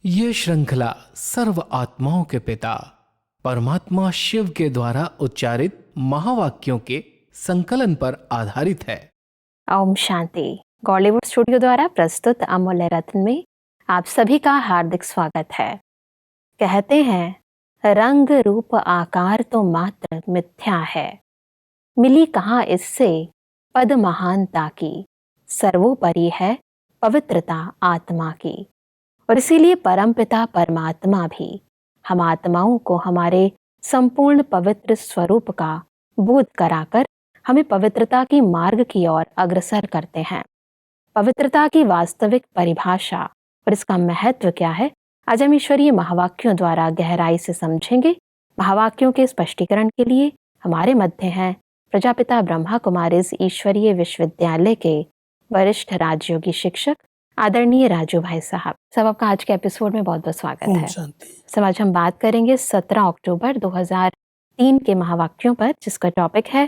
ये श्रृंखला सर्व आत्माओं के पिता परमात्मा शिव के द्वारा उच्चारित महावाक्यों के संकलन पर आधारित है। ओम शांति। बॉलीवुड स्टूडियो द्वारा प्रस्तुत अमूल्य रत्न में आप सभी का हार्दिक स्वागत है। कहते हैं रंग रूप आकार तो मात्र मिथ्या है, मिली कहाँ इससे पद महानता की, सर्वोपरि है पवित्रता आत्मा की। और इसीलिए परमपिता परमात्मा भी हम आत्माओं को हमारे संपूर्ण पवित्र स्वरूप का बोध कराकर हमें पवित्रता की मार्ग की ओर अग्रसर करते हैं। पवित्रता की वास्तविक परिभाषा और इसका महत्व क्या है, आज हम ईश्वरीय महावाक्यों द्वारा गहराई से समझेंगे। महावाक्यों के स्पष्टीकरण के लिए हमारे मध्य हैं प्रजापिता ब्रह्मा कुमारीज ईश्वरीय विश्वविद्यालय के वरिष्ठ राजयोगी शिक्षक आदरणीय राजू भाई साहब। सब आपका आज के एपिसोड में बहुत बहुत स्वागत है। सब आज हम बात करेंगे 17 अक्टूबर 2003 के महावाक्यों पर, जिसका टॉपिक है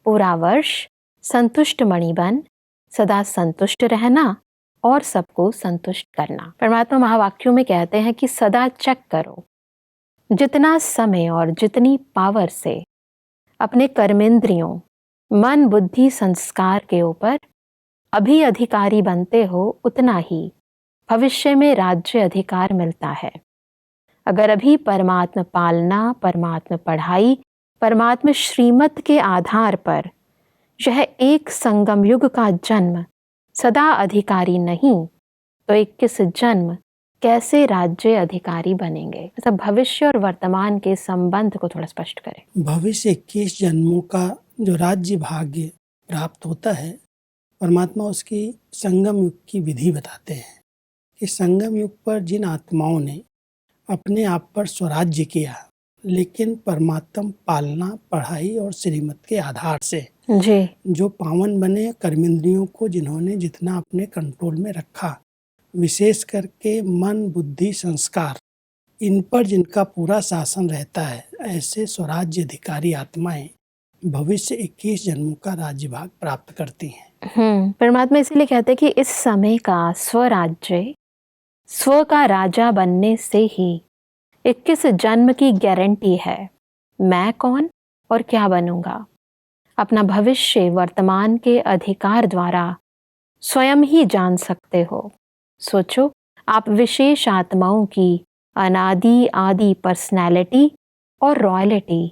पूरा वर्ष संतुष्ट मणि बन, सदा संतुष्ट रहना और सबको संतुष्ट करना। परमात्मा महावाक्यों में कहते हैं कि सदा चेक करो, जितना समय और जितनी पावर से अपने कर्मेंद्रियों, मन, बुद्धि, संस्कार के ऊपर अभी अधिकारी बनते हो, उतना ही भविष्य में राज्य अधिकार मिलता है। अगर अभी परमात्मा पालना, परमात्मा पढ़ाई, परमात्मा श्रीमत के आधार पर यह एक संगम युग का जन्म सदा अधिकारी नहीं, तो 21 जन्म कैसे राज्य अधिकारी बनेंगे? मतलब भविष्य और वर्तमान के संबंध को थोड़ा स्पष्ट करें। भविष्य 21 जन्मों का जो राज्य भाग्य प्राप्त होता है, परमात्मा उसकी संगम युग की विधि बताते हैं कि संगम युग पर जिन आत्माओं ने अपने आप पर स्वराज्य किया, लेकिन परमात्मा पालना, पढ़ाई और श्रीमत के आधार से जी, जो पावन बने, कर्मेंद्रियों को जिन्होंने जितना अपने कंट्रोल में रखा, विशेष करके मन, बुद्धि, संस्कार, इन पर जिनका पूरा शासन रहता है, ऐसे स्वराज्य अधिकारी आत्माएं भविष्य 21 जन्मों का राज्य भाग प्राप्त करती हैं। परमात्मा इसीलिए कहते हैं कि इस समय का स्वराज्य, स्व का राजा बनने से ही 21 जन्म की गारंटी है। मैं कौन और क्या बनूंगा, अपना भविष्य वर्तमान के अधिकार द्वारा स्वयं ही जान सकते हो। सोचो, आप विशेष आत्माओं की अनादि आदि पर्सनैलिटी और रॉयल्टी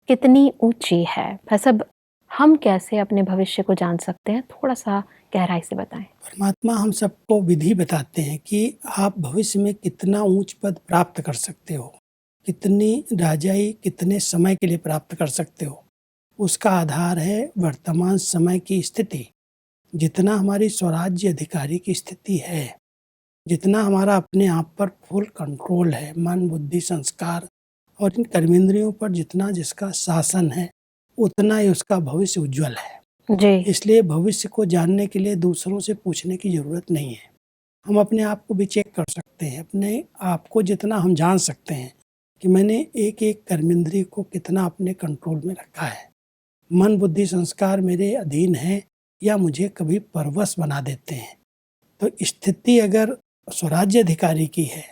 कितनी ऊंची है। सब हम कैसे अपने भविष्य को जान सकते हैं, थोड़ा सा गहराई से बताएं। परमात्मा हम सबको विधि बताते हैं कि आप भविष्य में कितना ऊंच पद प्राप्त कर सकते हो, कितनी राजाई कितने समय के लिए प्राप्त कर सकते हो। उसका आधार है वर्तमान समय की स्थिति। जितना हमारी स्वराज्य अधिकारी की स्थिति है, जितना हमारा अपने आप पर फुल कंट्रोल है, मन, बुद्धि, संस्कार और इन कर्मेंद्रियों पर जितना जिसका शासन है, उतना ही उसका भविष्य उज्जवल है जी, इसलिए भविष्य को जानने के लिए दूसरों से पूछने की ज़रूरत नहीं है। हम अपने आप को भी चेक कर सकते हैं। अपने आप को जितना हम जान सकते हैं कि मैंने एक एक कर्मेंद्रिय को कितना अपने कंट्रोल में रखा है, मन, बुद्धि, संस्कार मेरे अधीन है या मुझे कभी परवश बना देते हैं। तो स्थिति अगर स्वराज्य अधिकारी की है,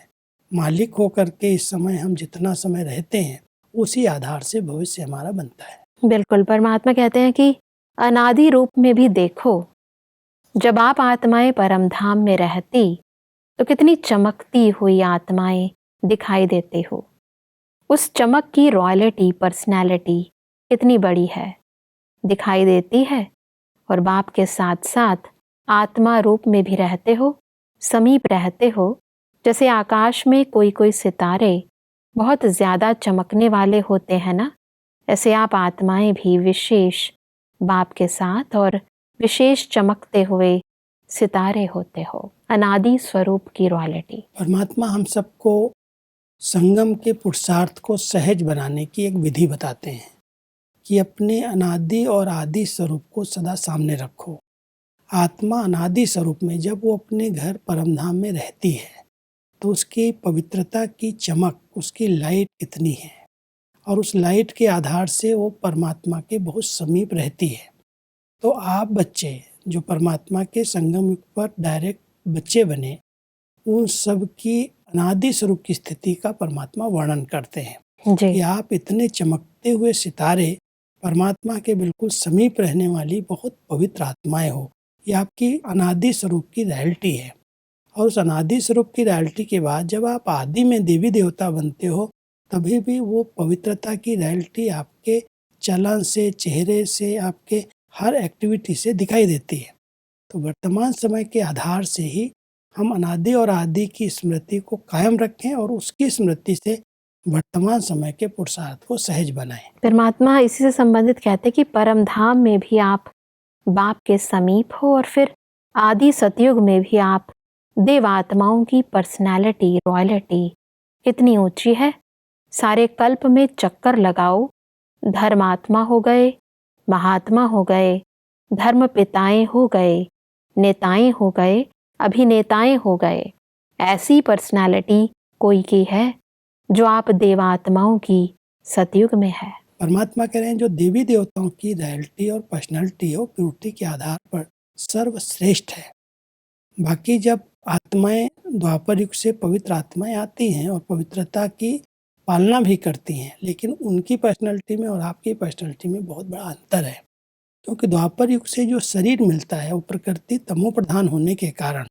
मालिक होकर के इस समय हम जितना समय रहते हैं, उसी आधार से भविष्य हमारा बनता है। बिल्कुल। परमात्मा कहते हैं कि अनादि रूप में भी देखो, जब आप आत्माएं परम धाम में रहती तो कितनी चमकती हुई आत्माएं दिखाई देती हो। उस चमक की रॉयल्टी, पर्सनैलिटी कितनी बड़ी है, दिखाई देती है। और बाप के साथ साथ आत्मा रूप में भी रहते हो, समीप रहते हो। जैसे आकाश में कोई कोई सितारे बहुत ज़्यादा चमकने वाले होते हैं ना, ऐसे आप आत्माएं भी विशेष बाप के साथ और विशेष चमकते हुए सितारे होते हो। अनादि स्वरूप की रॉयल्टी। परमात्मा हम सबको संगम के पुरुषार्थ को सहज बनाने की एक विधि बताते हैं कि अपने अनादि और आदि स्वरूप को सदा सामने रखो। आत्मा अनादि स्वरूप में जब वो अपने घर परमधाम में रहती है, तो उसकी पवित्रता की चमक, उसकी लाइट कितनी है, और उस लाइट के आधार से वो परमात्मा के बहुत समीप रहती है। तो आप बच्चे जो परमात्मा के संगम युग पर डायरेक्ट बच्चे बने, उन सब की अनादि स्वरूप की स्थिति का परमात्मा वर्णन करते हैं जी। कि आप इतने चमकते हुए सितारे, परमात्मा के बिल्कुल समीप रहने वाली बहुत पवित्र आत्माएं हो। ये आपकी अनादि स्वरूप की रियलिटी है। और उस अनादि स्वरूप की रियलिटी के बाद जब आप आदि में देवी देवता बनते हो, तभी भी वो पवित्रता की रियलिटी आपके चलन से, चेहरे से, आपके हर एक्टिविटी से दिखाई देती है। तो वर्तमान समय के आधार से ही हम अनादि और आदि की स्मृति को कायम रखें और उसकी स्मृति से वर्तमान समय के पुरुषार्थ को सहज बनाएं। परमात्मा इसी से संबंधित कहते हैं कि परम धाम में भी आप बाप के समीप हो और फिर आदि सतयुग में भी आप देवात्माओं की पर्सनैलिटी, रॉयलिटी कितनी ऊंची है। सारे कल्प में चक्कर लगाओ, धर्मात्मा हो गए, महात्मा हो गए, धर्म पिताएं हो गए, नेताएं हो गए, अभिनेताएं हो गए। ऐसी पर्सनैलिटी कोई की है जो आप देवात्माओं की सतयुग में है। परमात्मा कह रहे हैं जो देवी देवताओं की रियलिटी और पर्सनैलिटी हो, प्योरिटी के आधार पर सर्वश्रेष्ठ है। बाकी जब आत्माएं द्वापर युग से पवित्र आत्माएं आती हैं और पवित्रता की पालना भी करती हैं, लेकिन उनकी पर्सनैलिटी में और आपकी पर्सनैलिटी में बहुत बड़ा अंतर है। क्योंकि द्वापर युग से जो शरीर मिलता है वो प्रकृति तमो प्रधान होने के कारण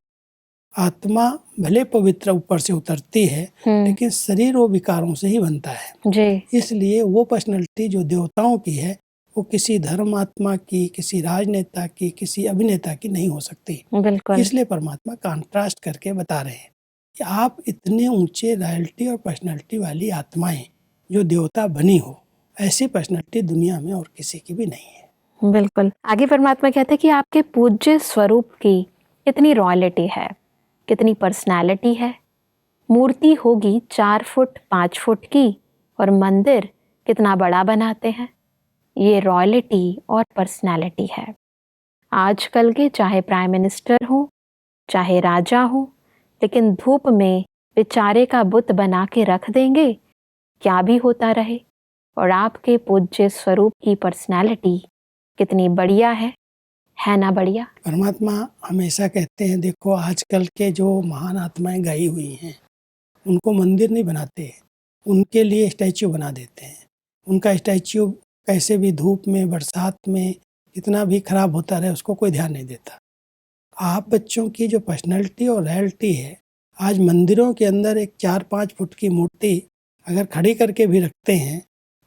आत्मा भले पवित्र ऊपर से उतरती है, लेकिन शरीर वो विकारों से ही बनता है जी। इसलिए वो पर्सनैलिटी जो देवताओं की है वो किसी धर्मात्मा की, किसी राजनेता की, किसी अभिनेता की नहीं हो सकती। बिल्कुल। इसलिए परमात्मा कंट्रास्ट करके बता रहे हैं कि आप इतने ऊंचे रॉयल्टी और पर्सनैलिटी वाली आत्माएं जो देवता बनी हो, ऐसी पर्सनैलिटी दुनिया में और किसी की भी नहीं है। बिल्कुल। आगे परमात्मा कहते हैं कि आपके पूज्य स्वरूप की कितनी रॉयलिटी है, कितनी पर्सनैलिटी है। मूर्ति होगी 4 फुट 5 फुट की और मंदिर कितना बड़ा बनाते हैं। ये रॉयलिटी और पर्सनैलिटी है। आजकल के चाहे प्राइम मिनिस्टर हो, चाहे राजा हो, लेकिन धूप में बेचारे का बुत बना के रख देंगे, क्या भी होता रहे। और आपके पूज्य स्वरूप की पर्सनैलिटी कितनी बढ़िया है ना बढ़िया। परमात्मा हमेशा कहते हैं देखो आजकल के जो महान आत्माएं गई हुई हैं उनको मंदिर नहीं बनाते, उनके लिए स्टैच्यू बना देते हैं। उनका स्टैच्यू कैसे भी धूप में, बरसात में कितना भी खराब होता रहे उसको कोई ध्यान नहीं देता। आप बच्चों की जो पर्सनैलिटी और रियलिटी है, आज मंदिरों के अंदर एक 4-5 फुट की मूर्ति अगर खड़ी करके भी रखते हैं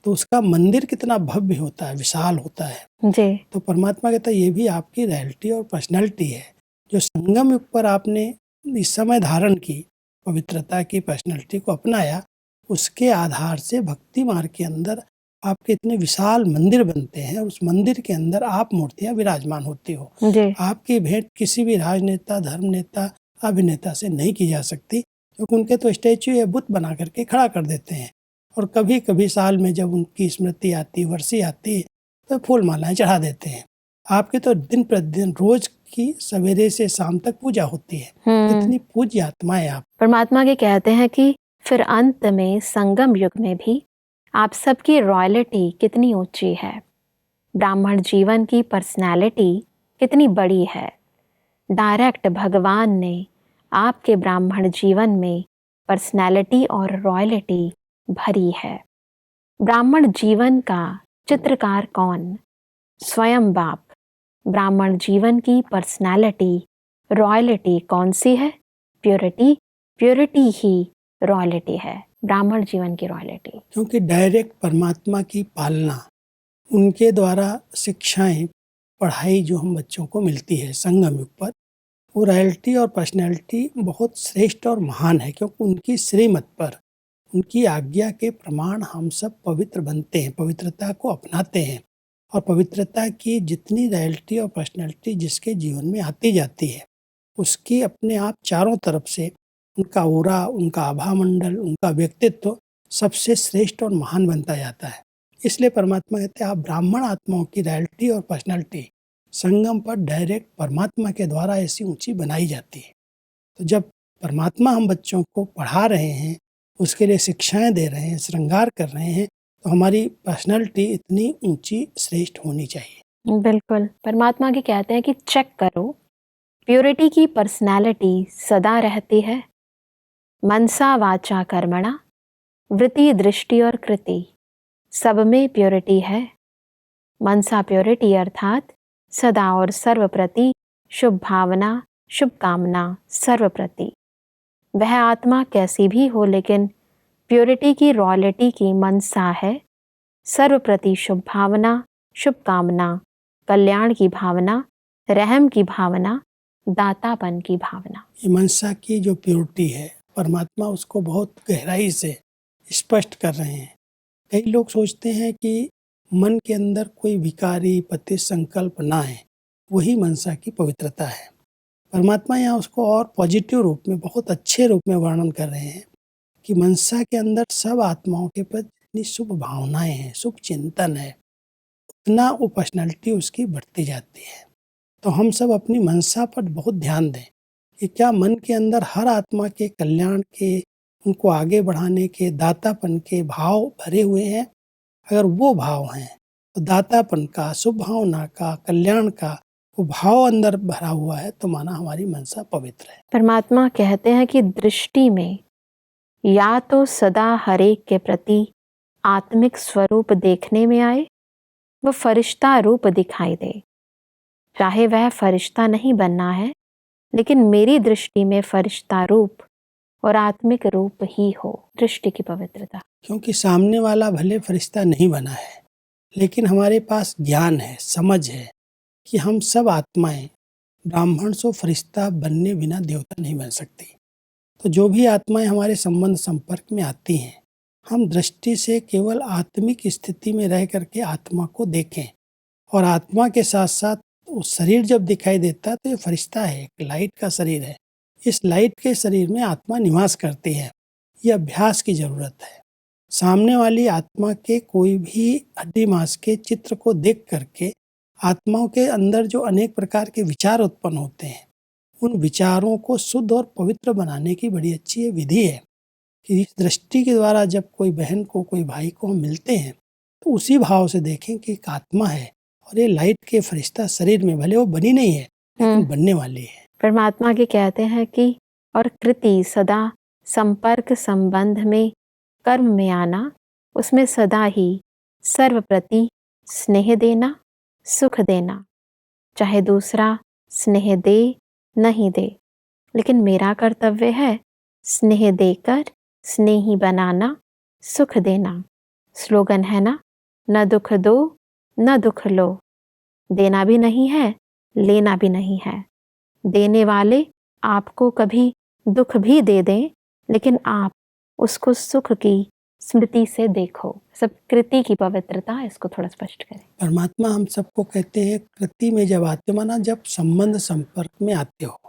तो उसका मंदिर कितना भव्य होता है, विशाल होता है जी। तो परमात्मा कहता है ये भी आपकी रियलिटी और पर्सनैलिटी है जो संगम युग पर आपने इस समय धारण की, पवित्रता की पर्सनैलिटी को अपनाया, उसके आधार से भक्ति मार्ग के अंदर आपके इतने विशाल मंदिर बनते हैं और उस मंदिर के अंदर आप मूर्तियां विराजमान होती हो। जी। आपकी भेंट किसी भी राजनेता, धर्म नेता, अभिनेता से नहीं की जा सकती क्योंकि उनके तो स्टैच्यू या बुत बना करके खड़ा कर देते हैं और कभी कभी साल में जब उनकी स्मृति आती, वर्षी आती तो फूल मालाएं चढ़ा देते हैं। आपके तो दिन प्रतिदिन रोज की सवेरे से शाम तक पूजा होती है। कितनी पूज्य आत्माएं आप। परमात्मा के कहते हैं कि फिर अंत में संगम युग में भी आप सबकी रॉयलिटी कितनी ऊंची है। ब्राह्मण जीवन की पर्सनैलिटी कितनी बड़ी है। डायरेक्ट भगवान ने आपके ब्राह्मण जीवन में पर्सनैलिटी और रॉयलिटी भरी है। ब्राह्मण जीवन का चित्रकार कौन? स्वयं बाप। ब्राह्मण जीवन की पर्सनैलिटी, रॉयलिटी कौन सी है? प्योरिटी। प्योरिटी ही रॉयलिटी है, ब्राह्मण जीवन की रॉयलिटी। क्योंकि डायरेक्ट परमात्मा की पालना, उनके द्वारा शिक्षाएं, पढ़ाई जो हम बच्चों को मिलती है संगम युग पर, वो रॉयल्टी और पर्सनैलिटी बहुत श्रेष्ठ और महान है क्योंकि उनकी श्रीमत पर, उनकी आज्ञा के प्रमाण हम सब पवित्र बनते हैं, पवित्रता को अपनाते हैं और पवित्रता की जितनी रॉयल्टी और पर्सनैलिटी जिसके जीवन में आती जाती है उसकी अपने आप चारों तरफ से उनका ओरा, उनका आभा मंडल, उनका व्यक्तित्व सबसे श्रेष्ठ और महान बनता जाता है। इसलिए परमात्मा कहते हैं आप ब्राह्मण आत्माओं की रॉयल्टी और पर्सनैलिटी संगम पर डायरेक्ट परमात्मा के द्वारा ऐसी ऊंची बनाई जाती है। तो जब परमात्मा हम बच्चों को पढ़ा रहे हैं, उसके लिए शिक्षाएं दे रहे हैं, श्रृंगार कर रहे हैं, तो हमारी पर्सनैलिटी इतनी ऊंची श्रेष्ठ होनी चाहिए। बिल्कुल। परमात्मा के कहते हैं कि चेक करो, प्योरिटी की पर्सनैलिटी सदा रहती है, मनसा वाचा कर्मणा वृत्ति दृष्टि और कृति सब में प्योरिटी है। मनसा प्योरिटी अर्थात सदा और सर्वप्रति शुभ भावना, शुभ कामना, सर्वप्रति। वह आत्मा कैसी भी हो लेकिन प्योरिटी की, रॉयल्टी की मनसा है। सर्वप्रति शुभ भावना, शुभ कामना, कल्याण की भावना, रहम की भावना, दातापन की भावना। ये मनसा की जो प्योरिटी है, परमात्मा उसको बहुत गहराई से स्पष्ट कर रहे हैं। कई लोग सोचते हैं कि मन के अंदर कोई विकारी पति संकल्प ना है, वही मनसा की पवित्रता है। परमात्मा यहाँ उसको और पॉजिटिव रूप में, बहुत अच्छे रूप में वर्णन कर रहे हैं कि मनसा के अंदर सब आत्माओं के प्रति जितनी शुभ भावनाएं हैं, शुभ चिंतन है, उतना वो पर्सनैलिटी उसकी बढ़ती जाती है। तो हम सब अपनी मनसा पर बहुत ध्यान दें कि क्या मन के अंदर हर आत्मा के कल्याण के, उनको आगे बढ़ाने के, दातापन के भाव भरे हुए हैं। अगर वो भाव हैं तो दातापन का, शुभ भावना का, कल्याण का वो भाव अंदर भरा हुआ है, तो माना हमारी मनसा पवित्र है। परमात्मा कहते हैं कि दृष्टि में या तो सदा हरेक के प्रति आत्मिक स्वरूप देखने में आए, वो फरिश्ता रूप दिखाई दे। चाहे वह फरिश्ता नहीं बनना है, लेकिन मेरी दृष्टि में फरिश्ता रूप और आत्मिक रूप ही हो। दृष्टि की पवित्रता। क्योंकि सामने वाला भले फरिश्ता नहीं बना है, लेकिन हमारे पास ज्ञान है, समझ है कि हम सब आत्माएं ब्राह्मण से फरिश्ता बनने बिना देवता नहीं बन सकती। तो जो भी आत्माएं हमारे संबंध संपर्क में आती हैं, हम दृष्टि से केवल आत्मिक स्थिति में रह करके आत्मा को देखें, और आत्मा के साथ साथ वो शरीर जब दिखाई देता है तो ये फरिश्ता है, एक लाइट का शरीर है। इस लाइट के शरीर में आत्मा निवास करती है। ये अभ्यास की जरूरत है। सामने वाली आत्मा के कोई भी हड्डी मांस के चित्र को देख करके आत्माओं के अंदर जो अनेक प्रकार के विचार उत्पन्न होते हैं, उन विचारों को शुद्ध और पवित्र बनाने की बड़ी अच्छी ये विधि है कि इस दृष्टि के द्वारा जब कोई बहन को, कोई भाई को हम मिलते हैं तो उसी भाव से देखें कि एक आत्मा है और ये लाइट के फरिश्ता शरीर में, भले वो बनी नहीं है लेकिन बनने वाली है। परमात्मा के कहते हैं कि और कृति सदा संपर्क संबंध में, कर्म में आना, उसमें सदा ही सर्वप्रति स्नेह देना, सुख देना। चाहे दूसरा स्नेह दे नहीं दे, लेकिन मेरा कर्तव्य है स्नेह देकर स्नेही बनाना, सुख देना। स्लोगन है ना, न दुख दो न दुख लो। देना भी नहीं है, लेना भी नहीं है। देने वाले आपको कभी दुख भी दे दें, लेकिन आप उसको सुख की स्मृति से देखो। सब कृति की पवित्रता, इसको थोड़ा स्पष्ट करें। परमात्मा हम सबको कहते हैं कृति में जब आते, माना जब संबंध संपर्क में आते हो,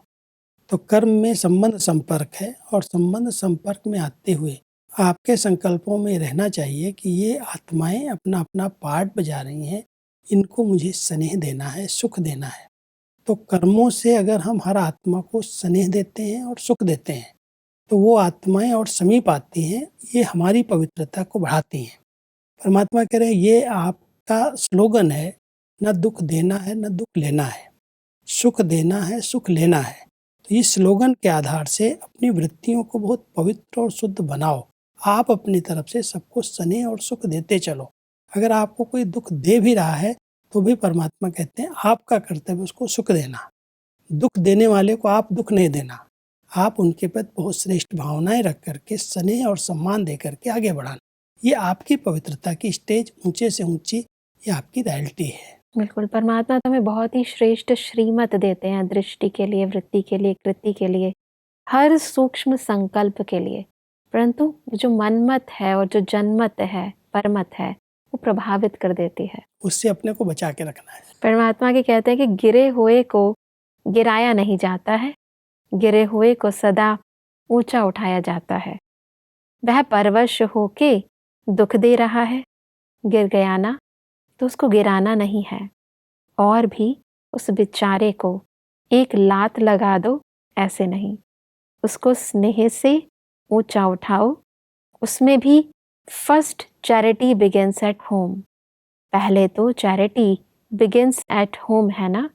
तो कर्म में संबंध संपर्क है, और संबंध संपर्क में आते हुए आपके संकल्पों में रहना चाहिए कि ये आत्माएं अपना अपना पार्ट बजा रही हैं, इनको मुझे स्नेह देना है, सुख देना है। तो कर्मों से अगर हम हर आत्मा को स्नेह देते हैं और सुख देते हैं, तो वो आत्माएं और समीप आती हैं, ये हमारी पवित्रता को बढ़ाती हैं। परमात्मा कह रहे हैं ये आपका स्लोगन है, न दुख देना है न दुख लेना है, सुख देना है, सुख लेना है। तो इस स्लोगन के आधार से अपनी वृत्तियों को बहुत पवित्र और शुद्ध बनाओ। आप अपनी तरफ से सबको स्नेह और सुख देते चलो। अगर आपको कोई दुख दे भी रहा है तो भी परमात्मा कहते हैं आपका कर्तव्य उसको सुख देना। दुख देने वाले को आप दुख नहीं देना, आप उनके प्रति बहुत श्रेष्ठ भावनाएं रख करके स्नेह और सम्मान दे करके आगे बढ़ाना। ये आपकी पवित्रता की स्टेज ऊंचे से ऊंची, ये आपकी रॉयल्टी है। बिल्कुल, परमात्मा तो हमें बहुत ही श्रेष्ठ श्रीमत देते हैं, दृष्टि के लिए, वृत्ति के लिए, कृति के लिए, हर सूक्ष्म संकल्प के लिए। परंतु जो मनमत है और जो जनमत है, परमत है, वो प्रभावित कर देती है। उससे अपने को बचा के रखना है। परमात्मा के कहते हैं कि गिरे हुए को गिराया नहीं जाता है, गिरे हुए को सदा ऊंचा उठाया जाता है। वह परवश होके दुख दे रहा है, गिर गया ना, तो उसको गिराना नहीं है, और भी उस बेचारे को एक लात लगा दो, ऐसे नहीं। उसको स्नेह से ऊंचा उठाओ। उसमें भी first charity begins at home. पहले तो चैरिटी बिगिंस एट होम है ना,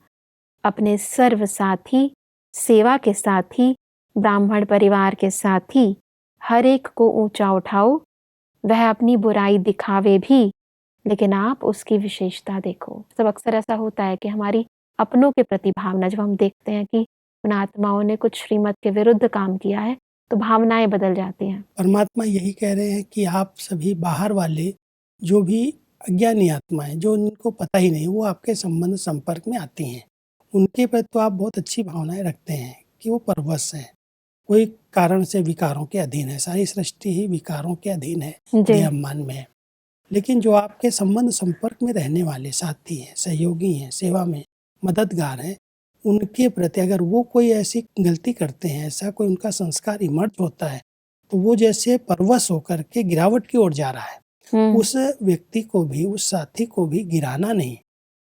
अपने सर्व साथी, सेवा के साथी, ब्राह्मण परिवार के साथी हर एक को ऊंचा उठाओ, वह अपनी बुराई दिखावे भी, लेकिन आप उसकी विशेषता देखो। सब अक्सर ऐसा होता है कि हमारी अपनों के प्रति भावना, जब हम देखते हैं कि उन आत्माओं ने कुछ श्रीमत के विरुद्ध काम किया है, तो भावनाएं बदल जाती हैं। परमात्मा यही कह रहे हैं कि आप सभी बाहर वाले जो भी अज्ञानी आत्माएं, जो उनको पता ही नहीं, वो आपके संबंध संपर्क में आती हैं, उनके प्रति तो आप बहुत अच्छी भावनाएं रखते हैं कि वो परवश हैं, कोई कारण से विकारों के अधीन है। सारी सृष्टि ही विकारों के अधीन है, जी। देहाभिमान में है। लेकिन जो आपके संबंध संपर्क में रहने वाले साथी हैं, सहयोगी हैं, सेवा में मददगार हैं, उनके प्रति अगर वो कोई ऐसी गलती करते हैं, ऐसा कोई उनका संस्कार इमर्ज होता है, तो वो जैसे परवश होकर के गिरावट की ओर जा रहा है। उस व्यक्ति को भी, उस साथी को भी गिराना नहीं,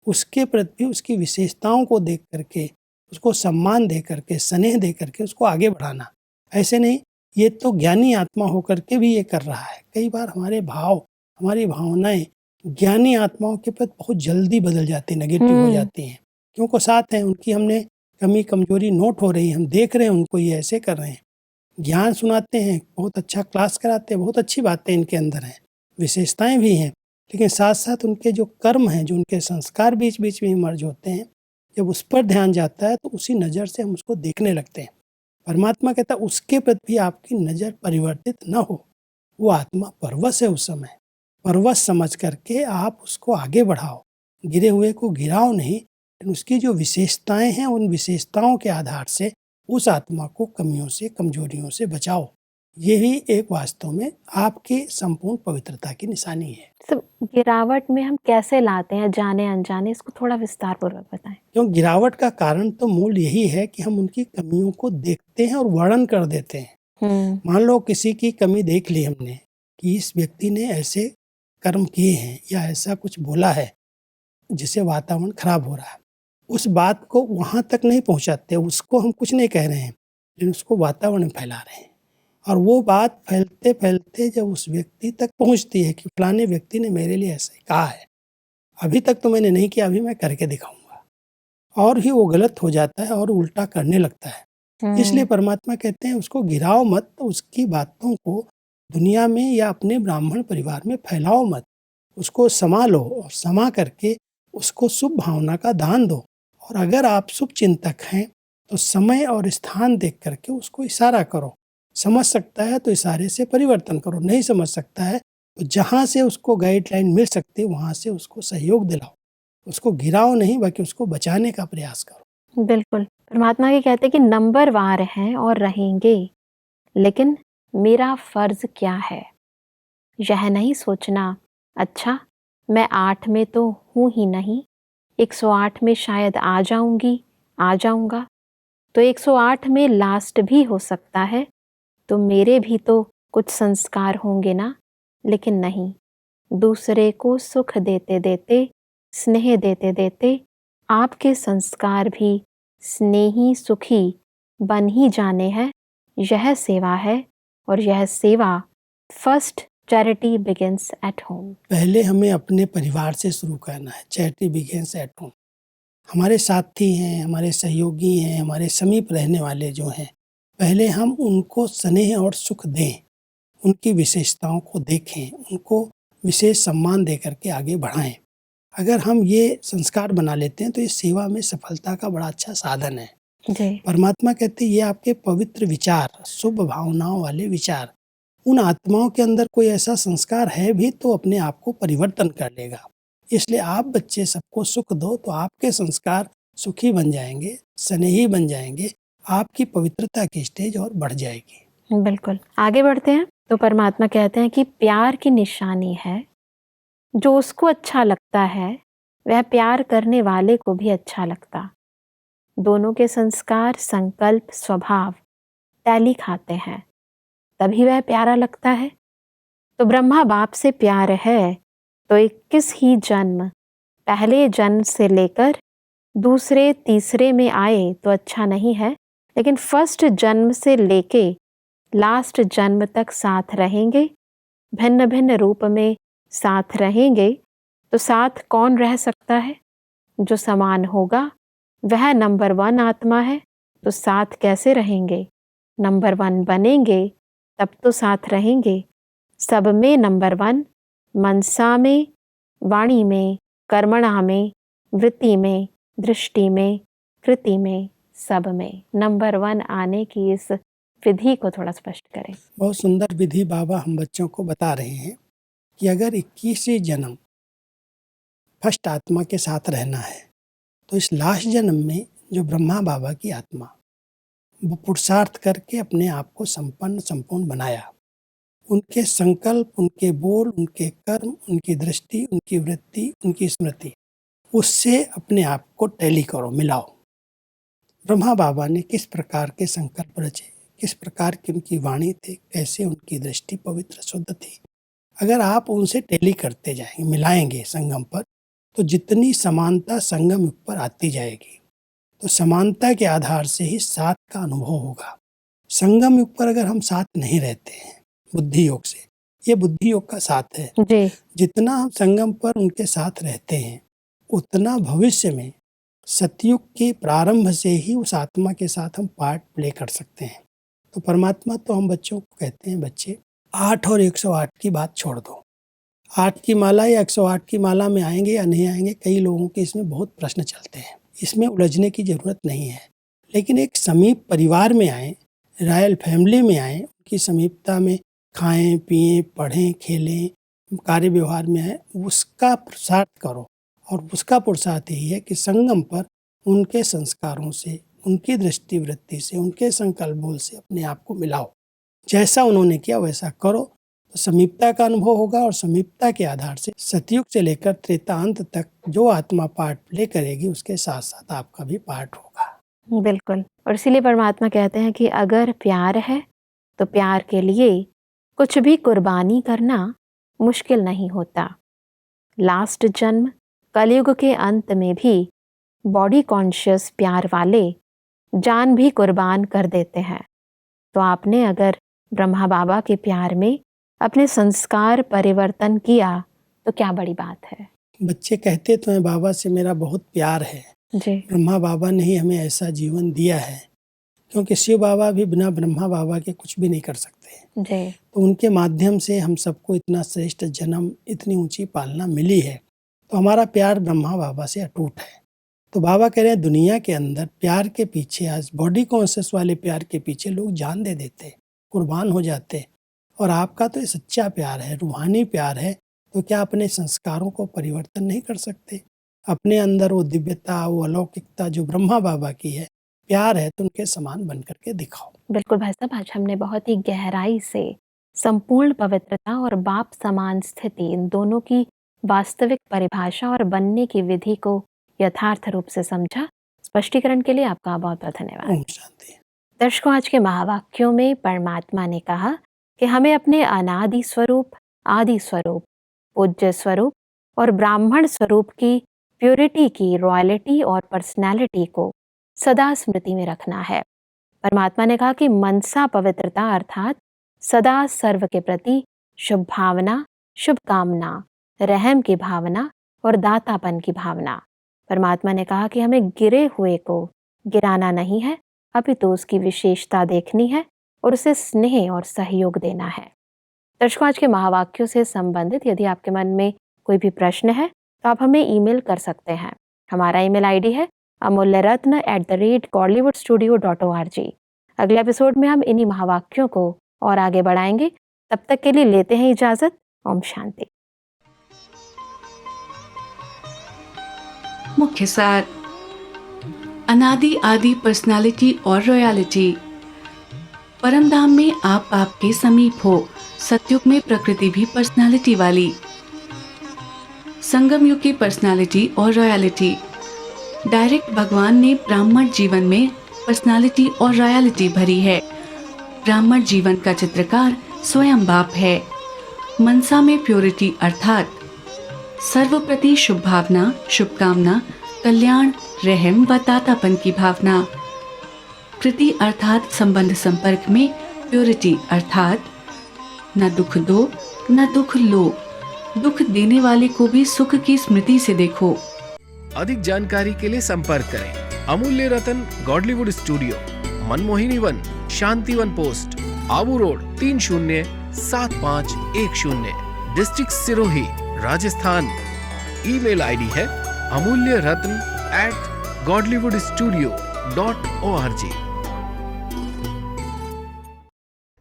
उसके प्रति उसकी विशेषताओं को देख करके, उसको सम्मान दे करके, स्नेह दे करके उसको आगे बढ़ाना। ऐसे नहीं, ये तो ज्ञानी आत्मा होकर के भी ये कर रहा है। कई बार हमारे भाव, हमारी भावनाएं ज्ञानी आत्माओं के प्रति बहुत जल्दी बदल जाती, नेगेटिव हो जाती हैं। क्योंकि साथ हैं, उनकी हमने कमी कमजोरी नोट हो रही है, हम देख रहे हैं उनको ये ऐसे कर रहे हैं, ज्ञान सुनाते हैं, बहुत अच्छा क्लास कराते हैं, बहुत अच्छी बातें इनके अंदर हैं, विशेषताएं भी हैं, लेकिन साथ साथ उनके जो कर्म हैं, जो उनके संस्कार बीच बीच में मर्ज होते हैं, जब उस पर ध्यान जाता है तो उसी नज़र से हम उसको देखने लगते हैं। परमात्मा कहता है उसके प्रति भी आपकी नज़र परिवर्तित न हो, वो आत्मा परवश है उस समय, परवश समझ करके आप उसको आगे बढ़ाओ, गिरे हुए को गिराओ नहीं, लेकिन उसकी जो विशेषताएं हैं, उन विशेषताओं के आधार से उस आत्मा को कमियों से, कमजोरियों से बचाओ। यही एक वास्तव में आपकी संपूर्ण पवित्रता की निशानी है। सब गिरावट में हम कैसे लाते हैं, जाने अनजाने, इसको थोड़ा विस्तार पूर्वक बताएं। क्यों गिरावट का कारण तो मूल यही है कि हम उनकी कमियों को देखते हैं और वर्णन कर देते हैं। मान लो किसी की कमी देख ली हमने कि इस व्यक्ति ने ऐसे कर्म किए हैं या ऐसा कुछ बोला है जिससे वातावरण खराब हो रहा है, उस बात को वहाँ तक नहीं पहुँचाते, उसको हम कुछ नहीं कह रहे हैं, लेकिन उसको वातावरण में फैला रहे हैं। और वो बात फैलते फैलते जब उस व्यक्ति तक पहुँचती है कि फलाने व्यक्ति ने मेरे लिए ऐसे कहा है, अभी तक तो मैंने नहीं किया, अभी मैं करके दिखाऊंगा, और ही वो गलत हो जाता है और उल्टा करने लगता है। इसलिए परमात्मा कहते हैं उसको गिराओ मत, उसकी बातों को दुनिया में या अपने ब्राह्मण परिवार में फैलाओ मत, उसको संभालो और समा करके उसको शुभ भावना का दान दो। और अगर आप शुभ चिंतक हैं तो समय और स्थान देख करके उसको इशारा करो, समझ सकता है तो इशारे से परिवर्तन करो, नहीं समझ सकता है तो जहाँ से उसको गाइडलाइन मिल सकती है वहाँ से उसको सहयोग दिलाओ, उसको गिराओ नहीं, बाकी उसको बचाने का प्रयास करो। बिल्कुल, परमात्मा ये कहते हैं कि नंबरवार हैं और रहेंगे, लेकिन मेरा फर्ज क्या है, यह नहीं सोचना अच्छा मैं 8 में तो हूँ ही नहीं, 108 में शायद आ जाऊंगा, तो 108 में लास्ट भी हो सकता है, तो मेरे भी तो कुछ संस्कार होंगे ना। लेकिन नहीं, दूसरे को सुख देते देते, स्नेह देते देते आपके संस्कार भी स्नेही सुखी बन ही जाने हैं। यह सेवा है, और यह सेवा first charity begins at home. पहले हमें अपने परिवार से शुरू करना है। Charity begins at home. हमारे साथी हैं, हमारे सहयोगी हैं, हमारे समीप रहने वाले जो हैं, पहले हम उनको स्नेह और सुख दें, उनकी विशेषताओं को देखें, उनको विशेष सम्मान दे करके आगे बढ़ाएं। अगर हम ये संस्कार बना लेते हैं तो ये सेवा में सफलता का बड़ा अच्छा साधन है। परमात्मा कहते हैं ये आपके पवित्र विचार, शुभ भावनाओं वाले विचार, उन आत्माओं के अंदर कोई ऐसा संस्कार है भी तो अपने आप को परिवर्तन कर लेगा। इसलिए आप बच्चे सबको सुख दो तो आपके संस्कार सुखी बन जाएंगे, स्नेही बन जाएंगे, आपकी पवित्रता की स्टेज और बढ़ जाएगी। बिल्कुल, आगे बढ़ते हैं तो परमात्मा कहते हैं कि प्यार की निशानी है, जो उसको अच्छा लगता है वह प्यार करने वाले को भी अच्छा लगता। दोनों के संस्कार, संकल्प, स्वभाव टैली खाते हैं, तभी वह प्यारा लगता है। तो ब्रह्मा बाप से प्यार है तो 21 ही जन्म, पहले जन्म से लेकर दूसरे तीसरे में आए तो अच्छा नहीं है, लेकिन फर्स्ट जन्म से लेके लास्ट जन्म तक साथ रहेंगे, भिन्न भिन्न रूप में साथ रहेंगे। तो साथ कौन रह सकता है? जो समान होगा वह नंबर 1 आत्मा है। तो साथ कैसे रहेंगे? नंबर 1 बनेंगे तब तो साथ रहेंगे। सब में नंबर 1, मनसा में, वाणी में, कर्मणा में, वृत्ति में, दृष्टि में, कृति में, सब में नंबर 1 आने की इस विधि को थोड़ा स्पष्ट करें। बहुत सुंदर विधि बाबा हम बच्चों को बता रहे हैं कि अगर 21वें जन्म फर्स्ट आत्मा के साथ रहना है तो इस लास्ट जन्म में जो ब्रह्मा बाबा की आत्मा वो पुरुषार्थ करके अपने आप को संपूर्ण बनाया, उनके संकल्प, उनके बोल, उनके कर्म, उनकी दृष्टि, उनकी वृत्ति, उनकी स्मृति, उससे अपने आप को टैली करो, मिलाओ। ब्रह्मा बाबा ने किस प्रकार के संकल्प रचे, किस प्रकार की उनकी वाणी थी, कैसे उनकी दृष्टि पवित्र शुद्ध थी। अगर आप उनसे टैली करते जाएंगे, मिलाएंगे संगम पर, तो जितनी समानता संगम पर आती जाएगी, तो समानता के आधार से ही साथ का अनुभव होगा। संगम युग पर अगर हम साथ नहीं रहते हैं बुद्धि योग से, ये बुद्धि योग का साथ है जी। जितना हम संगम पर उनके साथ रहते हैं उतना भविष्य में सतयुग के प्रारंभ से ही उस आत्मा के साथ हम पार्ट प्ले कर सकते हैं। तो परमात्मा तो हम बच्चों को कहते हैं, बच्चे 8 और 108 की बात छोड़ दो, 8 की माला या 108 की माला में आएंगे या नहीं आएंगे, कई लोगों के इसमें बहुत प्रश्न चलते हैं। इसमें उलझने की ज़रूरत नहीं है, लेकिन एक समीप परिवार में आए, रॉयल फैमिली में आए, उनकी समीपता में खाएं पिएं पढ़ें खेलें कार्य व्यवहार में आए, उसका पुरुषार्थ करो। और उसका पुरुषार्थ यही है कि संगम पर उनके संस्कारों से, उनकी दृष्टि वृत्ति से, उनके संकल्प बोल से अपने आप को मिलाओ। जैसा उन्होंने किया वैसा करो तो समीपता का अनुभव होगा, और समीपता के आधार से सतयुग से लेकर त्रेतांत तक जो आत्मा पार्ट प्ले करेगी उसके साथ साथ आपका भी पार्ट होगा। बिल्कुल। और इसीलिए परमात्मा कहते हैं कि अगर प्यार है तो प्यार के लिए कुछ भी कुर्बानी करना मुश्किल नहीं होता। लास्ट जन्म कलयुग के अंत में भी बॉडी कॉन्शियस प्यार वाले जान भी कुर्बान कर देते हैं। तो आपने अगर ब्रह्मा बाबा के प्यार में अपने संस्कार परिवर्तन किया तो क्या बड़ी बात है। बच्चे कहते तो हैं बाबा से मेरा बहुत प्यार है जी। ब्रह्मा बाबा ने ही हमें ऐसा जीवन दिया है, क्योंकि शिव बाबा भी बिना ब्रह्मा बाबा के कुछ भी नहीं कर सकते। जी। तो उनके माध्यम से हम सबको इतना श्रेष्ठ जन्म, इतनी ऊंची पालना मिली है, तो हमारा प्यार ब्रह्मा बाबा से अटूट है। तो बाबा कह रहे हैं दुनिया के अंदर प्यार के पीछे, आज बॉडी कॉन्शियस वाले प्यार के पीछे लोग जान दे देते, कुर्बान हो जाते, और आपका तो ये सच्चा प्यार है, रूहानी प्यार है, तो क्या अपने संस्कारों को परिवर्तन नहीं कर सकते? अपने अंदर वो दिव्यता, वो अलौकिकता जो ब्रह्मा बाबा की है, प्यार है, तो उनके समान बन करके दिखाओ। बिल्कुल भाई साहब, आज हमने बहुत ही गहराई से संपूर्ण पवित्रता और बाप समान स्थिति, इन दोनों की वास्तविक परिभाषा और बनने की विधि को यथार्थ रूप से समझा। स्पष्टीकरण के लिए आपका बहुत बहुत धन्यवाद। ओम शांति। दर्शकों, आज के महावाक्यों में परमात्मा ने कहा कि हमें अपने अनादि स्वरूप, आदि स्वरूप, पूज्य स्वरूप और ब्राह्मण स्वरूप की प्योरिटी की, रॉयल्टी और पर्सनैलिटी को सदा स्मृति में रखना है। परमात्मा ने कहा कि मनसा पवित्रता अर्थात सदा सर्व के प्रति शुभ भावना, शुभकामना, रहम की भावना और दातापन की भावना। परमात्मा ने कहा कि हमें गिरे हुए को गिराना नहीं है, अपितु उसकी विशेषता देखनी है और उसे स्नेह और सहयोग देना है। दर्शकों, आज के महावाक्यों से संबंधित यदि आपके मन में कोई भी प्रश्न है तो आप हमें ईमेल कर सकते हैं। हमारा ईमेल आईडी है amulyaratna@gollywoodstudio.org। अगले एपिसोड में हम इन्हीं महावाक्यों को और आगे बढ़ाएंगे। तब तक के लिए लेते हैं इजाजत। ओम शांति। मुख्य सार, अनादि आदि पर्सनालिटी और रॉयलिटी। परमधाम में आप आपके समीप हो, सतयुग में प्रकृति भी पर्सनालिटी वाली। संगम युग की पर्सनालिटी और रॉयलिटी। डायरेक्ट भगवान ने ब्राह्मण जीवन में पर्सनालिटी और रॉयलिटी भरी है। ब्राह्मण जीवन का चित्रकार स्वयं बाप है। मनसा में प्योरिटी अर्थात सर्वप्रति शुभ भावना, शुभकामना, कल्याण, रहम व दातापन की भावना। कृति अर्थात संबंध संपर्क में प्योरिटी अर्थात न दुख दो न दुख लो, दुख देने वाले को भी सुख की स्मृति से देखो। अधिक जानकारी के लिए संपर्क करें Amulya Ratan, Godlywood studio, Manmohini Van, Shanti Van post, Abu road 307510, district Sirohi, Rajasthan. Email ID है amulyaratn@godlywoodstudio.org।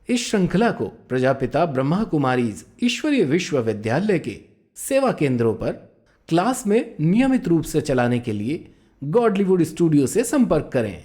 इस श्रृंखला को प्रजापिता ब्रह्मा कुमारीज ईश्वरीय विश्वविद्यालय के सेवा केंद्रों पर क्लास में नियमित रूप से चलाने के लिए गॉडलीवुड स्टूडियो से संपर्क करें।